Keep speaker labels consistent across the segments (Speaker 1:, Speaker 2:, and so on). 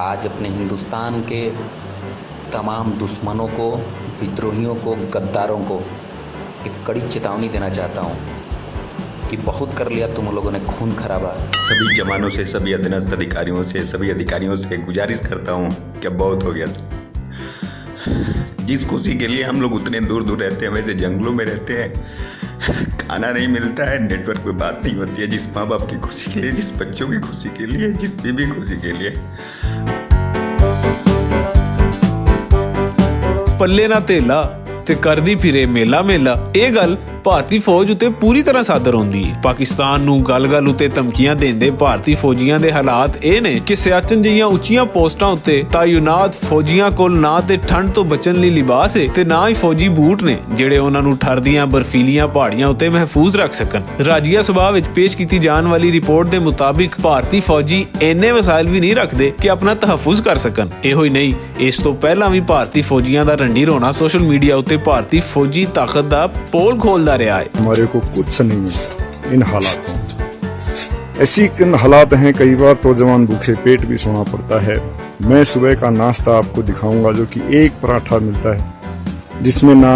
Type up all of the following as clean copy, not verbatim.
Speaker 1: आज अपने हिंदुस्तान के तमाम दुश्मनों को, विद्रोहियों को, गद्दारों को एक कड़ी चेतावनी देना चाहता हूँ कि बहुत कर लिया तुम लोगों ने खून खराबा।
Speaker 2: सभी जवानों से, सभी अधीनस्थ अधिकारियों से, सभी अधिकारियों से गुजारिश करता हूँ कि अब बहुत हो गया। जिस खुशी के लिए हम लोग उतने दूर दूर रहते हैं, वैसे जंगलों में रहते हैं, खाना नहीं मिलता है, नेटवर्क पे बात नहीं होती है, जिस माँ बाप की खुशी के लिए, जिस बच्चों की खुशी के लिए, जिस बीवी खुशी के लिए।
Speaker 3: पल्ले ना तेला ते करदी फिरे मेला मेला, ਇਹ ਗੱਲ ਭਾਰਤੀ ਫੌਜ ਉਤੇ ਪੂਰੀ ਤਰ੍ਹਾਂ ਸਾਦਰ ਹੁੰਦੀ ਹੈ। ਪਾਕਿਸਤਾਨ ਨੂੰ ਗੱਲ-ਗੱਲ ਉਤੇ ਧਮਕੀਆਂ ਦਿੰਦੇ ਭਾਰਤੀ ਫੌਜੀਆਂ ਦੇ ਹਾਲਾਤ ਇਹ ਨੇ ਕਿ ਸਿਆਚਨ ਜਿਹੀਆਂ ਉੱਚੀਆਂ ਪੋਸਟਾਂ ਉਤੇ ਤਾਯੁਨਾਤ ਫੌਜੀਆਂ ਕੋਲ ਨਾ ਤੇ ਠੰਡ ਤੋਂ ਬਚਣ ਲਈ ਲਿਬਾਸ ਹੈ ਤੇ ਨਾ ਹੀ ਫੌਜੀ ਬੂਟ ਨੇ ਜਿਹੜੇ ਉਹਨਾਂ ਨੂੰ ਠਰਦੀਆਂ ਬਰਫੀਲੀਆਂ ਪਹਾੜੀਆਂ ਉਤੇ ਮਹਿਫੂਜ਼ ਰੱਖ ਸਕਣ। ਰਾਜੀਆ ਸਭਾ ਵਿੱਚ ਪੇਸ਼ ਕੀਤੀ ਜਾਣ ਵਾਲੀ ਰਿਪੋਰਟ ਦੇ ਮੁਤਾਬਿਕ ਭਾਰਤੀ ਫੌਜੀ ਇੰਨੇ ਵਸਾਇਲ ਵੀ ਨਹੀਂ ਰੱਖਦੇ ਕਿ ਆਪਣਾ ਤਹਫੁਜ਼ ਕਰ ਸਕਣ। ਇਹੋ ਹੀ ਨਹੀਂ, ਇਸ ਤੋਂ ਪਹਿਲਾਂ ਵੀ ਭਾਰਤੀ ਫੌਜੀਆਂ ਦਾ ਰੰਡੀ ਰੋਣਾ ਸੋਸ਼ਲ ਮੀਡੀਆ ਉਤੇ भारतीय फौजी ताकत का पोल खोलता रहा है।
Speaker 4: हमारे को कुछ नहीं मिलता इन हालातों में। ऐसी हालात हैं, कई बार तो जवान भूखे पेट भी सोना पड़ता है। मैं सुबह का नाश्ता आपको दिखाऊंगा जो कि एक पराठा मिलता है, जिसमें ना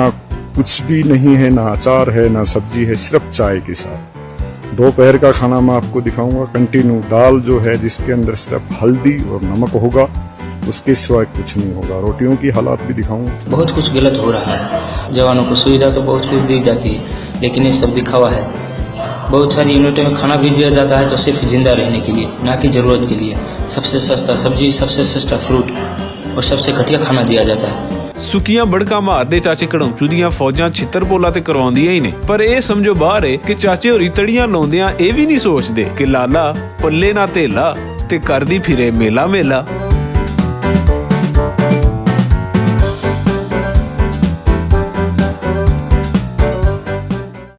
Speaker 4: कुछ भी नहीं है, ना अचार है, ना सब्जी है, सिर्फ चाय के साथ। दोपहर का खाना मैं आपको दिखाऊंगा कंटिन्यू दाल जो है, जिसके अंदर सिर्फ हल्दी और नमक होगा, उसके सिवाय कुछ नहीं होगा। रोटियों की हालात भी दिखाऊंगा।
Speaker 5: बहुत कुछ गलत हो रहा है। जवानों को सुविधा तो बहुत कुछ दी जाती है, लेकिन ये सब दिखावा है। बहुत सारी यूनिटों में खाना भी दिया जाता है तो सिर्फ जिंदा रहने के लिए, ना कि ज़रूरत के लिए। सबसे सस्ता सब्जी, सबसे सस्ता फ्रूट और सबसे घटिया खाना दिया जाता है।
Speaker 3: ਸੁੱਕੀਆਂ ਬੜਕਾਂ ਮਾਰਦੇ ਚਾਚੇ ਘੜੌਂਚੂ ਦੀਆਂ ਫੌਜਾਂ ਛਿੱਤਰ ਪੋਲਾ ਤੇ ਕਰਵਾਉਂਦੀਆਂ ਹੀ ਨੇ, ਪਰ ਇਹ ਸਮਝੋ ਬਾਹਰ ਹੈ ਕਿ ਚਾਚੇ ਹੋਰੀ ਤੜੀਆਂ ਲਾਉਂਦਿਆਂ ਇਹ ਵੀ ਨਹੀਂ ਸੋਚਦੇ ਕਿ ਲਾਲਾ ਪੱਲੇ ਨਾ ਧੇਲਾ ਤੇ ਕਰਦੀ ਫਿਰੇ ਮੇਲਾ ਮੇਲਾ।